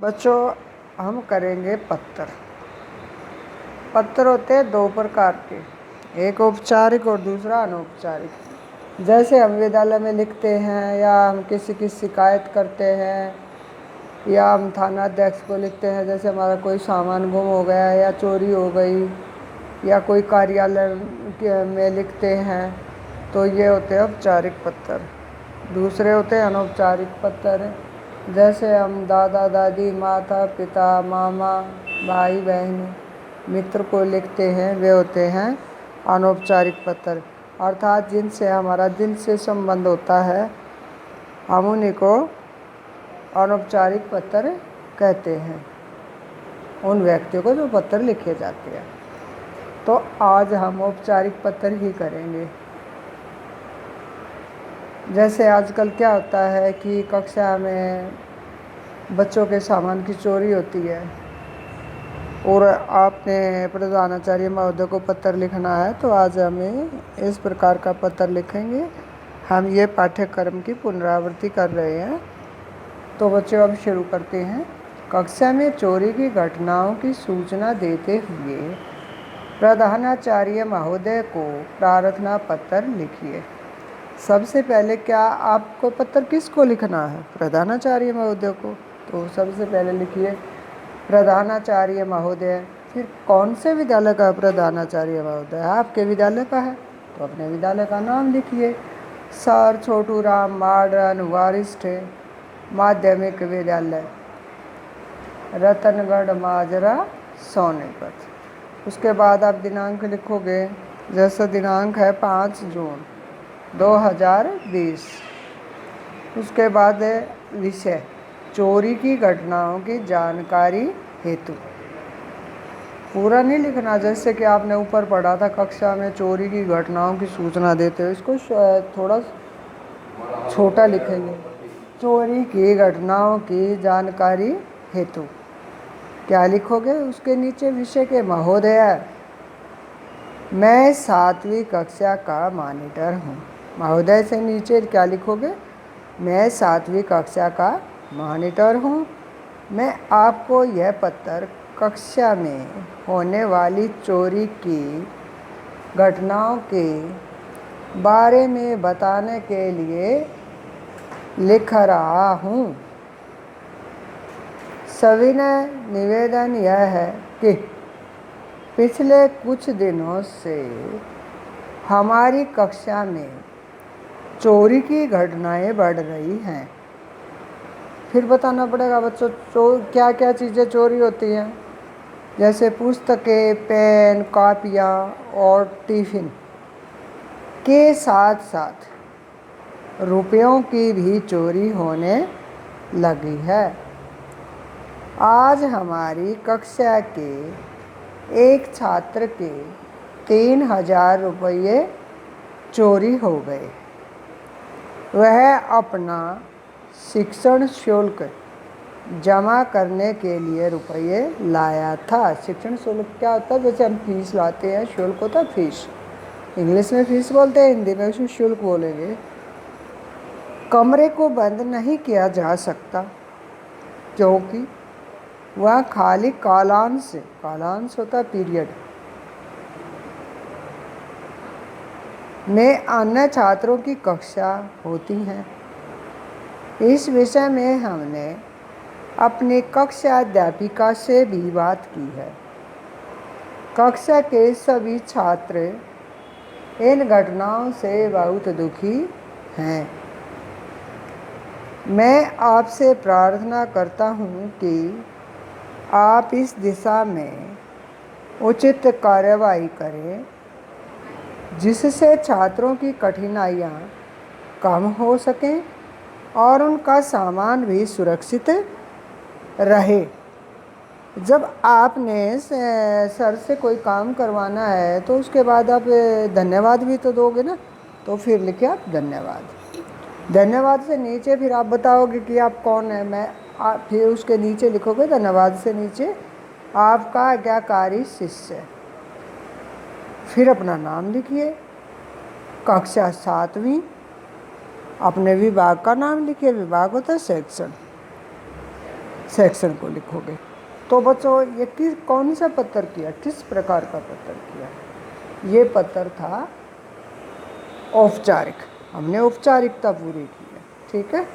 बच्चों, हम करेंगे पत्तर। पत्तर होते हैं दो प्रकार के, एक औपचारिक और दूसरा अनौपचारिक। जैसे हम विद्यालय में लिखते हैं, या हम किसी की शिकायत करते हैं, या हम थाना अध्यक्ष को लिखते हैं, जैसे हमारा कोई सामान गुम हो गया या चोरी हो गई, या कोई कार्यालय में लिखते हैं, तो ये होते हैं औपचारिक पत्तर। दूसरे होते हैं अनौपचारिक पत्तर। जैसे हम दादा दादी, माता पिता, मामा, भाई बहन, मित्र को लिखते हैं, वे होते हैं अनौपचारिक पत्तर। अर्थात जिनसे हमारा दिल से संबंध होता है, हम उन्हीं को अनौपचारिक पत्तर कहते हैं, उन व्यक्तियों को जो पत्र लिखे जाते हैं। तो आज हम औपचारिक पत्र ही करेंगे। जैसे आजकल क्या होता है कि कक्षा में बच्चों के सामान की चोरी होती है, और आपने प्रधानाचार्य महोदय को पत्र लिखना है, तो आज हमें इस प्रकार का पत्र लिखेंगे। हम ये पाठ्यक्रम की पुनरावृत्ति कर रहे हैं। तो बच्चों, अब शुरू करते हैं। कक्षा में चोरी की घटनाओं की सूचना देते हुए प्रधानाचार्य महोदय को प्रार्थना पत्र लिखिए। सबसे पहले क्या आपको पत्र किसको लिखना है? प्रधानाचार्य महोदय को। तो सबसे पहले लिखिए प्रधानाचार्य महोदय। फिर कौन से विद्यालय का प्रधानाचार्य महोदय? आपके विद्यालय का है, तो अपने विद्यालय का नाम लिखिए। सर छोटू राम मॉडर्न वरिष्ठ माध्यमिक विद्यालय, रतनगढ़ माजरा, सोनीपत। उसके बाद आप दिनांक लिखोगे। जैसा दिनांक है 5 जून 2020। उसके बाद विषय चोरी की घटनाओं की जानकारी हेतु। पूरा नहीं लिखना, जैसे कि आपने ऊपर पढ़ा था कक्षा में चोरी की घटनाओं की सूचना देते हो, इसको थोड़ा छोटा लिखेंगे। चोरी की घटनाओं की जानकारी हेतु क्या लिखोगे? उसके नीचे विषय के महोदय, मैं 7वीं कक्षा का मॉनिटर हूँ। महोदय से नीचे क्या लिखोगे? मैं 7वीं कक्षा का मॉनिटर हूँ। मैं आपको यह पत्र कक्षा में होने वाली चोरी की घटनाओं के बारे में बताने के लिए लिख रहा हूँ। सविनय निवेदन यह है कि पिछले कुछ दिनों से हमारी कक्षा में चोरी की घटनाएं बढ़ रही हैं। फिर बताना पड़ेगा बच्चों, क्या क्या चीज़ें चोरी होती हैं। जैसे पुस्तकें, पेन, कॉपियाँ और टिफ़िन के साथ साथ रुपयों की भी चोरी होने लगी है। आज हमारी कक्षा के एक छात्र के 3000 रुपये चोरी हो गए। वह अपना शिक्षण शुल्क जमा करने के लिए रुपये लाया था। शिक्षण शुल्क क्या होता है? जैसे हम फीस लाते हैं, शुल्क होता है फीस। इंग्लिश में फीस बोलते हैं, हिंदी में उसमें शुल्क बोलेंगे। कमरे को बंद नहीं किया जा सकता क्योंकि वह खाली कालांश होता है पीरियड में अन्य छात्रों की कक्षा होती हैं। इस विषय में हमने अपनी कक्षा अध्यापिका से भी बात की है। कक्षा के सभी छात्र इन घटनाओं से बहुत दुखी हैं। मैं आपसे प्रार्थना करता हूँ कि आप इस दिशा में उचित कार्यवाही करें, जिससे छात्रों की कठिनाइयाँ कम हो सकें और उनका सामान भी सुरक्षित रहे। जब आपने सर से कोई काम करवाना है, तो उसके बाद आप धन्यवाद भी तो दोगे ना। तो फिर लिखिए आप धन्यवाद। धन्यवाद से नीचे फिर आप बताओगे कि आप कौन है। फिर उसके नीचे लिखोगे धन्यवाद से नीचे आपका आज्ञाकारी शिष्य। फिर अपना नाम लिखिए। कक्षा 7वीं, अपने विभाग का नाम लिखिए। विभाग होता है सेक्शन। सेक्शन को लिखोगे। तो बच्चों ये कौन सा पत्र किया, किस प्रकार का पत्र किया? ये पत्र था औपचारिक, हमने औपचारिकता पूरी की है, ठीक है।